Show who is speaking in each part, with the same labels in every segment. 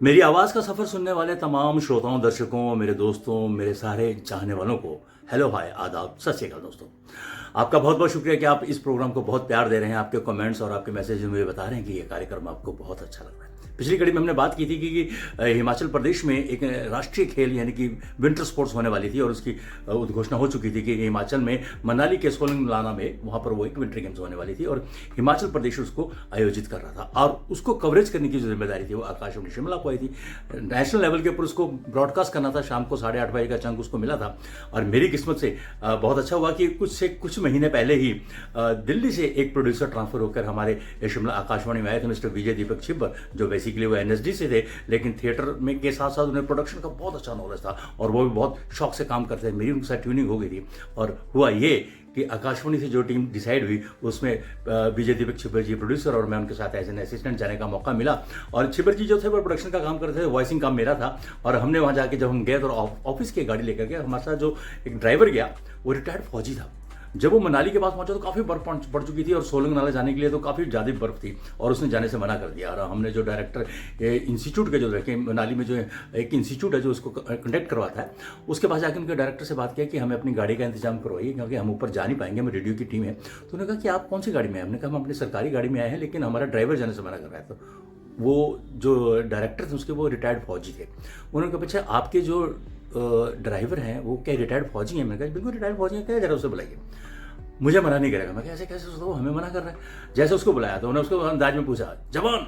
Speaker 1: मेरी आवाज़ का सफ़र सुनने वाले तमाम श्रोताओं, दर्शकों, मेरे दोस्तों, मेरे सारे चाहने वालों को हेलो, हाय, आदाब, सत श्री अकाल दोस्तों। आपका बहुत बहुत शुक्रिया कि आप इस प्रोग्राम को बहुत प्यार दे रहे हैं। आपके कमेंट्स और आपके मैसेज मुझे बता रहे हैं कि ये कार्यक्रम आपको बहुत अच्छा लग रहा है। पिछली कड़ी में हमने बात की थी कि हिमाचल प्रदेश में एक राष्ट्रीय खेल यानी कि विंटर स्पोर्ट्स होने वाली थी और उसकी उद्घोषणा हो चुकी थी कि हिमाचल में मनाली के सोलंग मलाना में वहाँ पर वो एक विंटर गेम्स होने वाली थी और हिमाचल प्रदेश उसको आयोजित कर रहा था और उसको कवरेज करने की जो जिम्मेदारी थी वो आकाशवाणी शिमला को आई थी। नेशनल लेवल के ऊपर उसको ब्रॉडकास्ट करना था, शाम को 8:30 बजे का चंक उसको मिला था और मेरी किस्मत से बहुत अच्छा हुआ कि कुछ महीने पहले ही दिल्ली से एक प्रोड्यूसर ट्रांसफर होकर हमारे शिमला आकाशवाणी में आए थे, मिस्टर विजय दीपक छिब्बर, जो बेसिकली वो एनएसडी से थे लेकिन थिएटर में के साथ साथ उन्हें प्रोडक्शन का बहुत अच्छा नॉलेज था और वो भी बहुत शौक से काम करते थे। मेरी उनके साथ ट्यूनिंग हो गई थी और हुआ ये कि आकाशवाणी से जो टीम डिसाइड हुई उसमें विजय दीपक छिब्बर जी प्रोड्यूसर और मैं उनके साथ एज एन असिस्टेंट जाने का मौका मिला। और छिब्बर जी जो थे वो प्रोडक्शन का काम करते थे, वॉइसिंग काम मेरा था और हमने वहाँ जाके जब हम गए तो ऑफिस की गाड़ी लेकर गए। हमारे साथ जो एक ड्राइवर गया वो रिटायर्ड फौजी था। जब वो मनाली के पास पहुंचा तो काफ़ी बर्फ पड़ चुकी थी और सोलंग नाला जाने के लिए तो काफ़ी ज़्यादा बर्फ थी और उसने जाने से मना कर दिया। और हमने जो डायरेक्टर इंस्टीट्यूट के जो रखे मनाली में जो एक इंस्टीट्यूट है जो उसको कंडक्ट करवाता है, उसके पास जाकर उनके डायरेक्टर से बात किया कि हमें अपनी गाड़ी का इंतजाम करवाइए क्योंकि हम ऊपर जा नहीं पाएंगे, हमें रेडियो की टीम है। तो उन्होंने कहा कि आप कौन सी गाड़ी में हैं? हमने कहा हम अपनी सरकारी गाड़ी में आए हैं लेकिन हमारा ड्राइवर जाने से मना कर रहा है। तो वो जो डायरेक्टर थे उसके वो रिटायर्ड फौजी थे। उन्होंने कहा अच्छा आपके जो ड्राइवर हैं वो क्या रिटायर्ड फौजी हैं? मैंने कहा बिल्कुल रिटायर्ड फौजी हैं, क्या जरा उसे बुलाइए। मुझे मना नहीं करेगा। मैं कैसे कैसे उसको हमें मना कर रहा है? जैसे उसको बुलाया तो उन्होंने उसको अंदाज में पूछा, जवान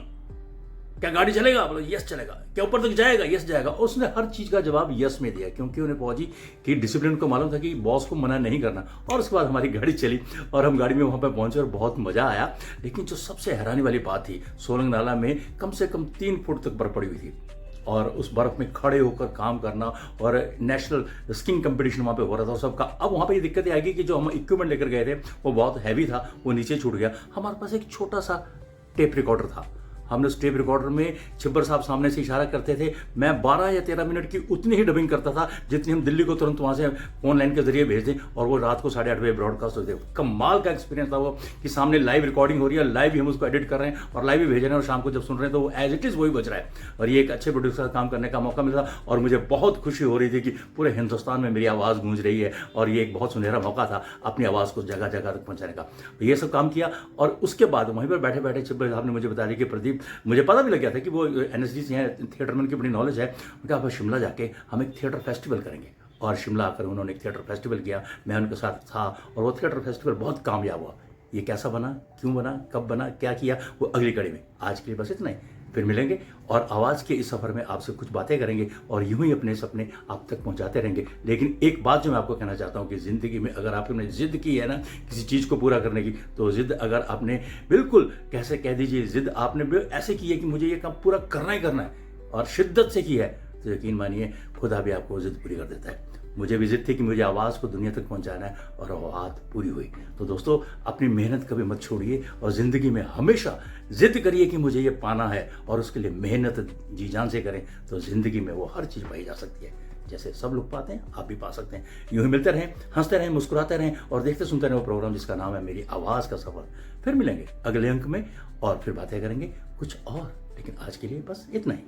Speaker 1: क्या गाड़ी चलेगा? बोला यस चलेगा। क्या ऊपर तक जाएगा? यस जाएगा। और उसने हर चीज़ का जवाब यस में दिया क्योंकि उन्हें फौजी की डिसिप्लिन को मालूम था कि बॉस को मना नहीं करना। और उसके बाद हमारी गाड़ी चली और हम गाड़ी में वहाँ पर पहुँचे और बहुत मज़ा आया। लेकिन जो सबसे हैरानी वाली बात थी, सोलंग नाला में कम से कम 3 फुट तक बर्फ पड़ी हुई थी और उस बर्फ में खड़े होकर काम करना और नेशनल स्कीइंग कंपटीशन वहाँ पे हो रहा था और सबका। अब वहाँ पे ये दिक्कत आ गई कि जो हम इक्विपमेंट लेकर गए थे वो बहुत हैवी था, वो नीचे छूट गया। हमारे पास एक छोटा सा टेप रिकॉर्डर था। हमने उस टेप रिकॉर्डर में छिब्बर साहब सामने से इशारा करते थे, मैं 12 या 13 मिनट की उतनी ही डबिंग करता था जितनी हम दिल्ली को तुरंत वहाँ से फोन लाइन के जरिए भेज दें और वो रात को 8:30 बजे ब्रॉडकास्ट होते थे। कमाल का एक्सपीरियंस था वो कि सामने लाइव रिकॉर्डिंग हो रही है, लाइव ही हम उसको एडिट कर रहे हैं और लाइव ही भेज रहे हैं और शाम को जब सुन रहे हैं तो वो एज इट इज़ वही बज रहा है। और ये एक अच्छे प्रोड्यूसर काम करने का मौका मिला और मुझे बहुत खुशी हो रही थी कि पूरे हिंदुस्तान में मेरी आवाज़ गूंज रही है और ये एक बहुत सुनहरा मौका था अपनी आवाज़ को जगह जगह तक पहुँचाने का। ये सब काम किया और उसके बाद वहीं पर बैठे बैठे छिब्बर साहब ने मुझे बता दिया कि प्रदीप, मुझे पता भी लग गया था कि वो एनएसडी से हैं, थिएटरमैन की बड़ी नॉलेज है। उनका आप शिमला जाके हम एक थिएटर फेस्टिवल करेंगे और शिमला आकर उन्होंने एक थिएटर फेस्टिवल किया। मैं उनके साथ था और वो थिएटर फेस्टिवल बहुत कामयाब हुआ। ये कैसा बना, क्यों बना, कब बना, क्या किया, वो अगली कड़ी में। आज के लिए बस इतना ही, फिर मिलेंगे और आवाज़ के इस सफ़र में आपसे कुछ बातें करेंगे और यूं ही अपने सपने आप तक पहुंचाते रहेंगे। लेकिन एक बात जो मैं आपको कहना चाहता हूं कि ज़िंदगी में अगर आपने जिद की है ना किसी चीज़ को पूरा करने की, तो जिद अगर आपने बिल्कुल कैसे कह दीजिए जिद आपने ऐसे की है कि मुझे ये काम पूरा करना ही करना है और शिद्दत से की है, तो यकीन मानिए खुदा भी आपको जिद पूरी कर देता है। मुझे भी जिद थी कि मुझे आवाज़ को दुनिया तक पहुंचाना है और वो बात पूरी हुई। तो दोस्तों अपनी मेहनत कभी मत छोड़िए और ज़िंदगी में हमेशा जिद करिए कि मुझे ये पाना है और उसके लिए मेहनत जी जान से करें तो ज़िंदगी में वो हर चीज़ पाई जा सकती है। जैसे सब लोग पाते हैं आप भी पा सकते हैं। यूँ ही मिलते रहें, हंसते रहें, मुस्कुराते रहें और देखते सुनते रहें वो प्रोग्राम जिसका नाम है मेरी आवाज़ का सफ़र। फिर मिलेंगे अगले अंक में और फिर बातें करेंगे कुछ और, लेकिन आज के लिए बस इतना ही।